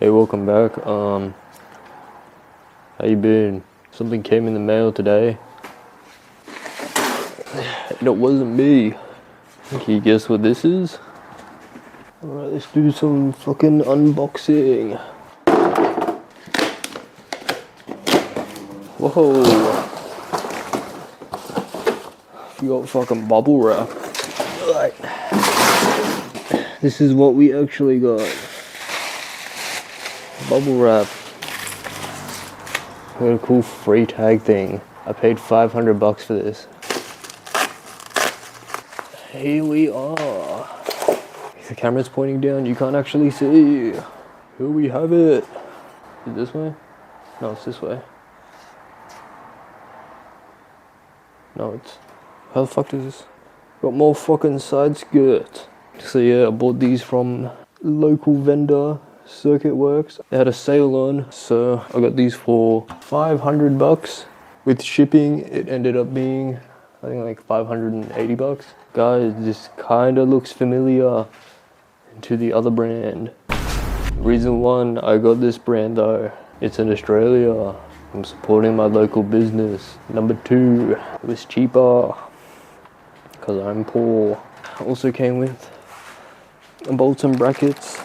Hey, welcome back. How you been? Something came in the mail today, and it wasn't me. Can you guess what this is? Alright, let's do some fucking unboxing. Whoa! We got fucking bubble wrap. Alright. This is what we actually got. Bubble wrap. What a cool free tag thing. I paid $500 for this. Here we are. If the camera's pointing down, you can't actually see. Here we have it. Is it this way? No, it's this way. No, it's... How the fuck is this? Got more fucking side skirts. So yeah, I bought these from local vendor, Circuit Worx. They had a sale on, so I got these for $500. With shipping, it ended up being, I think, like $580. Guys, this kinda looks familiar to the other brand. Reason one, I got this brand though, it's in Australia. I'm supporting my local business. Number two, it was cheaper, because I'm poor. Also came with bolts and brackets.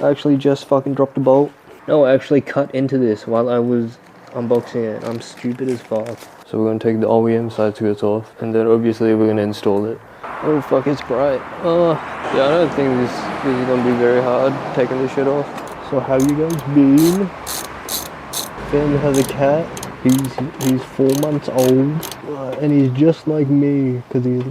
I actually just fucking dropped a bolt. No, I actually cut into this while I was unboxing it. I'm stupid as fuck. So we're gonna take the OEM side skirts off, and then obviously we're gonna install it. Oh fuck, it's bright. Yeah, I don't think this is gonna be very hard, taking this shit off. So how you guys been? Ben has a cat. He's 4 months old, and he's just like me, because he's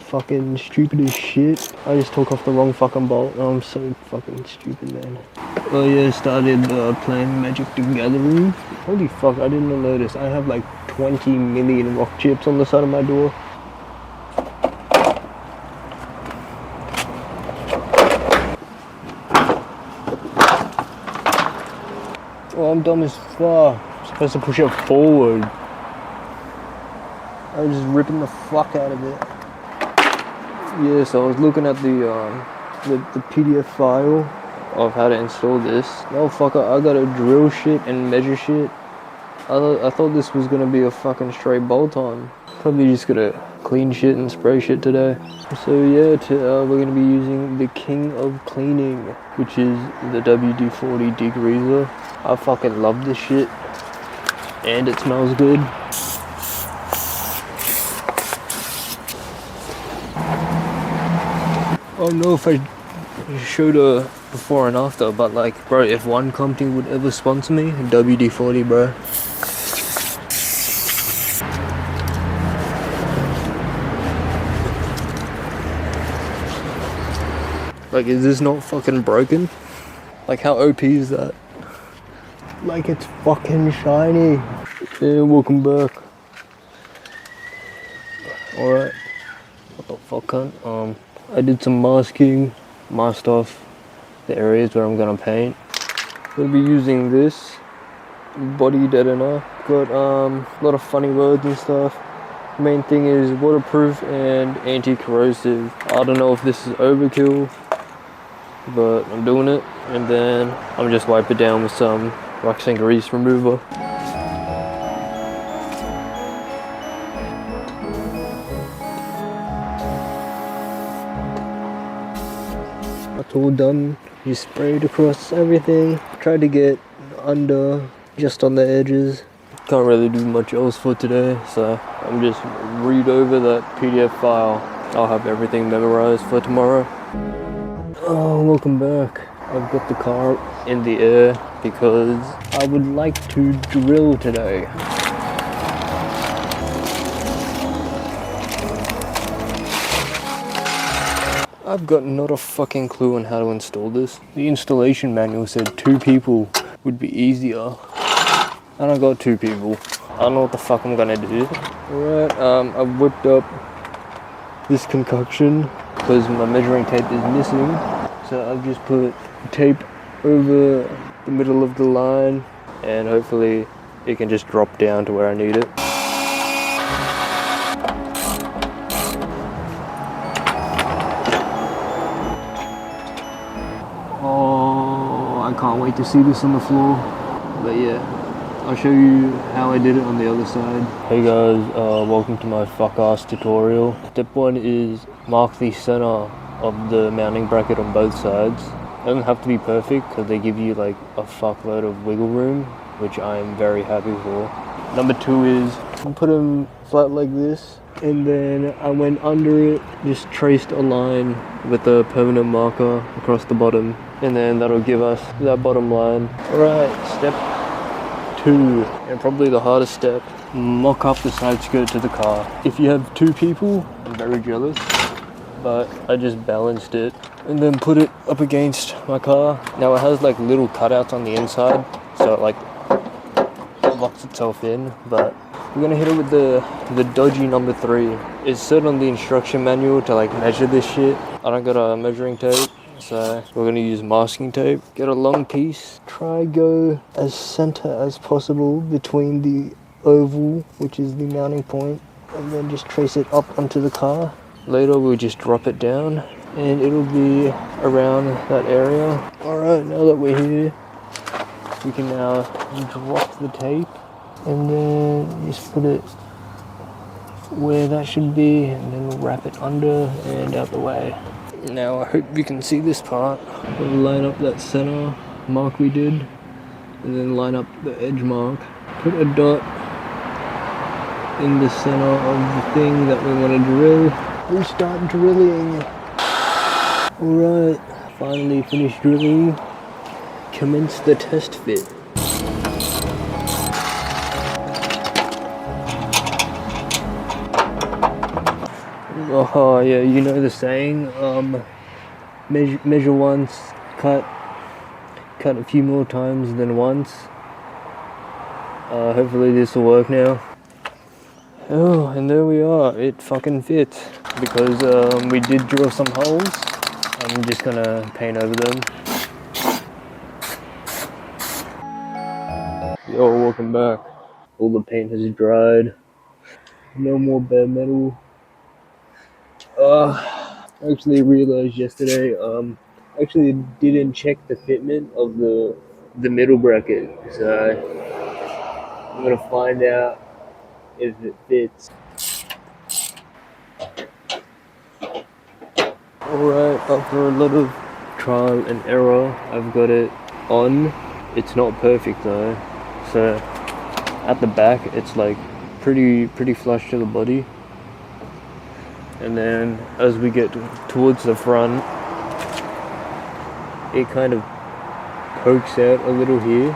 fucking stupid as shit. I just took off the wrong fucking bolt. Oh, I'm so fucking stupid, man. Oh yeah, started playing Magic the Gathering. Holy fuck, I didn't notice. I have like 20 million rock chips on the side of my door. Oh, I'm dumb as fuck. I'm supposed to push it forward. I was just ripping the fuck out of it. Yeah, so I was looking at the PDF file of how to install this. No fucker, I gotta drill shit and measure shit. I thought this was gonna be a fucking straight bolt on. Probably just gonna clean shit and spray shit today. So yeah, we're gonna be using the king of cleaning, which is the WD-40 degreaser. I fucking love this shit, and it smells good. I don't know if I showed a before and after, but like, bro, if one company would ever sponsor me, WD-40, bro. Like, is this not fucking broken? Like, how OP is that? Like, it's fucking shiny. Yeah, welcome back. Alright. What the fuck, cunt? I did some masking, masked off the areas where I'm gonna paint. We'll be using this body deadener. Got a lot of funny words and stuff. Main thing is waterproof and anti-corrosive. I don't know if this is overkill, but I'm doing it. And then I'm just wipe it down with some wax and grease remover. That's all done. You sprayed across everything. Tried to get under, just on the edges. Can't really do much else for today, so I'm just read over that PDF file. I'll have everything memorized for tomorrow. Oh, welcome back. I've got the car in the air because I would like to drill today. I've got not a fucking clue on how to install this. The installation manual said 2 people would be easier. And I got 2 people. I don't know what the fuck I'm gonna do. Alright, I've whipped up this concoction because my measuring tape is missing. So I've just put tape over the middle of the line, and hopefully it can just drop down to where I need it. I can't wait to see this on the floor. But yeah, I'll show you how I did it on the other side. Hey guys, welcome to my fuck ass tutorial. Step 1 is mark the center of the mounting bracket on both sides. It doesn't have to be perfect because they give you like a fuckload of wiggle room, which I am very happy for. Number 2 is put them flat like this, and then I went under it, just traced a line with a permanent marker across the bottom, and then that'll give us that bottom line. Alright, step 2, and probably the hardest step, mock up the side skirt to the car. If you have 2 people, I'm very jealous, but I just balanced it and then put it up against my car. Now it has like little cutouts on the inside, so it like locks itself in, but we're gonna hit it with the doji number 3. It's said on the instruction manual to like measure this shit. I don't got a measuring tape, so we're gonna use masking tape. Get a long piece, try go as center as possible between the oval, which is the mounting point, and then just trace it up onto the car. Later we'll just drop it down and it'll be around that area. Alright, now that we're here, we can now drop the tape and then just put it where that should be, and then we'll wrap it under and out the way. Now I hope you can see this part. We'll line up that center mark we did, and then line up the edge mark. Put a dot in the center of the thing that we want to drill. We start drilling. Alright, finally finished drilling. Commence the test fit. Oh yeah, you know the saying, measure once, cut a few more times than once. Hopefully this will work now. Oh, and there we are, it fucking fits. Because we did drill some holes, I'm just gonna paint over them. Yo, welcome back. All the paint has dried. No more bare metal. I actually realized yesterday, actually didn't check the fitment of the middle bracket, so I'm gonna find out if it fits. Alright, after a lot of trial and error, I've got it on. It's not perfect though, so at the back it's like pretty flush to the body. And then as we get towards the front, it kind of pokes out a little here,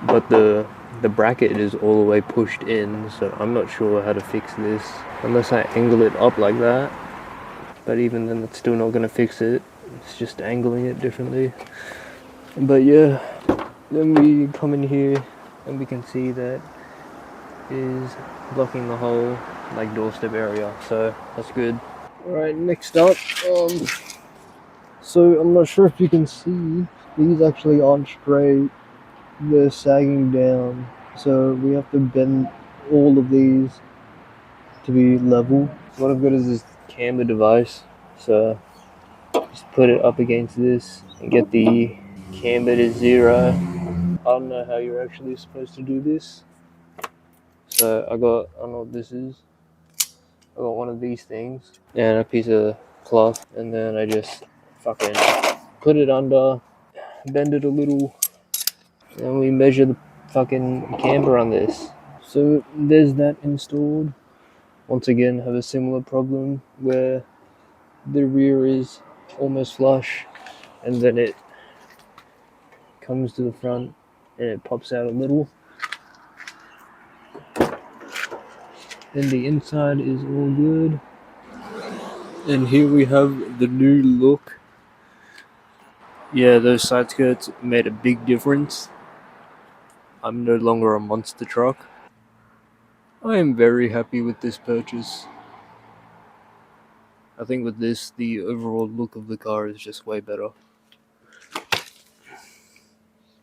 but the bracket is all the way pushed in, so I'm not sure how to fix this unless I angle it up like that. But even then, that's still not going to fix it. It's just angling it differently. But yeah, then we come in here and we can see that is blocking the whole like doorstep area, so that's good. Alright, next up, so I'm not sure if you can see, these actually aren't straight, they're sagging down, so we have to bend all of these to be level. What I've got is this camber device, so just put it up against this and get the camber to 0. I don't know how you're actually supposed to do this, so I don't know what this is. I got one of these things and a piece of cloth, and then I just fucking put it under, bend it a little, and we measure the fucking camber on this. So there's that installed. Once again, have a similar problem where the rear is almost flush and then it comes to the front and it pops out a little. Then the inside is all good. And here we have the new look. Yeah, those side skirts made a big difference. I'm no longer a monster truck. I am very happy with this purchase. I think with this, the overall look of the car is just way better.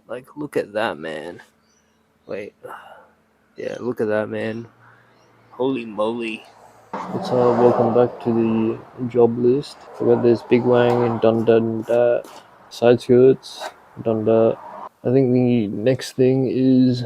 Like, look at that, man. Wait. Yeah, look at that, man. Holy moly. It's welcome back to the job list. We got this big wang and done that. side skirts, done that. I think the next thing is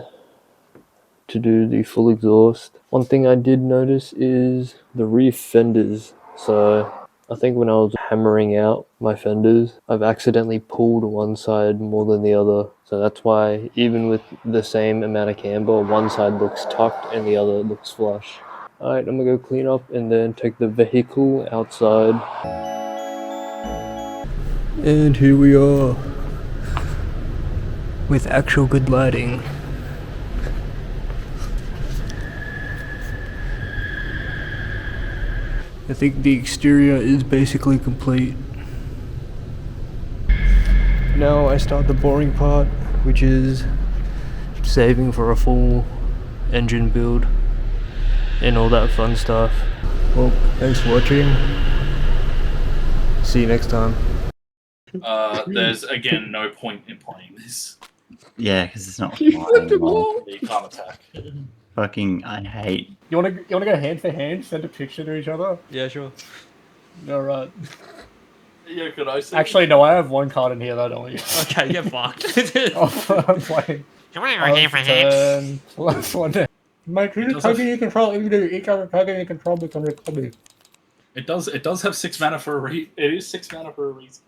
to do the full exhaust. One thing I did notice is the rear fenders. So I think when I was hammering out my fenders, I've accidentally pulled one side more than the other. So that's why even with the same amount of camber, one side looks tucked and the other looks flush. Alright, I'm gonna go clean up and then take the vehicle outside. And here we are, with actual good lighting. I think the exterior is basically complete. Now I start the boring part, which is saving for a full engine build and all that fun stuff. Well, thanks for watching. See you next time. There's again no point in playing this. Yeah, because it's not You can't attack. fucking. I hate. You wanna go hand for hand? Send a picture to each other. Yeah, sure. All right. Yeah, could I see? Actually, no. I have one card in here that I don't use. Okay, get fucked. I'm playing. You wanna go hand for hand? Last one. Mate, you control. You do each other tagging control on your copy. It does have 6 mana for a reason. It is 6 mana for a reason.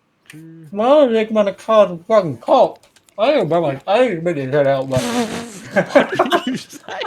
Well, make my card fucking cop. I ain't ready to get out, but. What did you say?